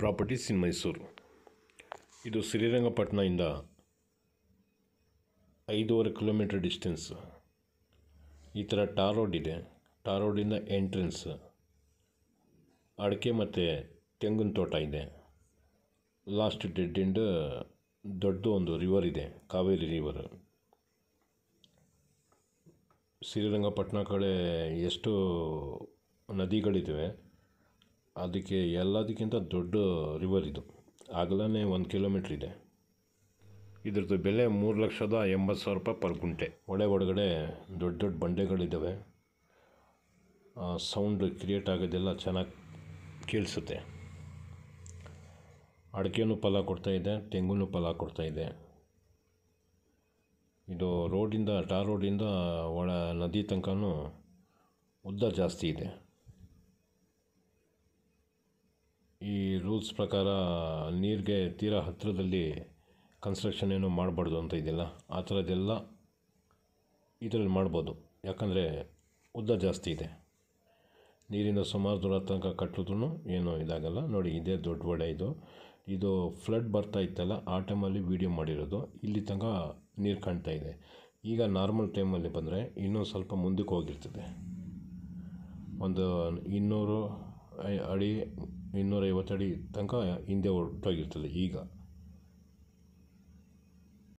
Properties ಇನ್ ಮೈಸೂರು. ಇದು ಶ್ರೀರಂಗಪಟ್ಟಣದಿಂದ 5.5 kilometre distance. ಈ ಥರ ಟಾರ್ ರೋಡ್ ಇದೆ. ಟಾರ್ ರೋಡಿಂದ ಎಂಟ್ರೆನ್ಸ್ ಅಡಿಕೆ ಮತ್ತು ತೆಂಗಿನ ತೋಟ ಇದೆ. ಲಾಸ್ಟ್ ಡೆಡ್ ಎಂಡ್ ದೊಡ್ಡ ಒಂದು ರಿವರ್ ಇದೆ, ಕಾವೇರಿ ರಿವರ್. ಶ್ರೀರಂಗಪಟ್ಟಣ ಕಡೆ ಎಷ್ಟು ನದಿಗಳಿವೆ ಅದಕ್ಕೆ ಎಲ್ಲದಕ್ಕಿಂತ ದೊಡ್ಡ ರಿವರ್ ಇದು. ಅಗಲನೇ 1 ಕಿಲೋಮೀಟ್ರ್ ಇದೆ. ಇದ್ರದ್ದು ಬೆಲೆ 3,80,000 ರೂಪಾಯಿ ಪರ್ ಗುಂಟೆ. ಒಳಗಡೆ ದೊಡ್ಡ ದೊಡ್ಡ ಬಂಡೆಗಳಿದ್ದಾವೆ. ಸೌಂಡ್ ಕ್ರಿಯೇಟ್ ಆಗೋದೆಲ್ಲ ಚೆನ್ನಾಗಿ ಕೇಳಿಸುತ್ತೆ. ಅಡಿಕೆನೂ ಫಲ ಕೊಡ್ತಾಯಿದೆ, ತೆಂಗುನೂ ಫಲ ಕೊಡ್ತಾಯಿದೆ. ಇದು ಟಾರ್ ರೋಡಿಂದ ಒಳ ನದಿ ತನಕನೂ ಉದ್ದ ಜಾಸ್ತಿ ಇದೆ. ಈ ರೂಲ್ಸ್ ಪ್ರಕಾರ ನೀರಿಗೆ ತೀರಾ ಹತ್ತಿರದಲ್ಲಿ ಕನ್ಸ್ಟ್ರಕ್ಷನ್ ಏನೂ ಮಾಡಬಾರ್ದು ಅಂತ ಇದೆಯಲ್ಲ, ಆ ಥರದ್ದೆಲ್ಲ ಇದರಲ್ಲಿ ಮಾಡ್ಬೋದು. ಯಾಕಂದರೆ ಉದ್ದ ಜಾಸ್ತಿ ಇದೆ. ನೀರಿಂದ ಸುಮಾರು ದೂರ ತನಕ ಕಟ್ಟಿದ್ರೂ ಏನೂ ಇದಾಗಲ್ಲ. ನೋಡಿ, ಇದೇ ದೊಡ್ಡ ಹೊಳೆ ಇದು ಫ್ಲಡ್ ಬರ್ತಾ ಇತ್ತಲ್ಲ, ಆ ಟೈಮಲ್ಲಿ ವೀಡಿಯೋ ಮಾಡಿರೋದು. ಇಲ್ಲಿ ತನಕ ನೀರು ಕಾಣ್ತಾ ಇದೆ. ಈಗ ನಾರ್ಮಲ್ ಟೈಮಲ್ಲಿ ಬಂದರೆ ಇನ್ನೂ ಸ್ವಲ್ಪ ಮುಂದಕ್ಕೆ ಹೋಗಿರ್ತದೆ. ಒಂದು 200 ಅಡಿ 250 ಅಡಿ ತನಕ ಹಿಂದೆ ಹೊರಟೋಗಿರ್ತದೆ ಈಗ.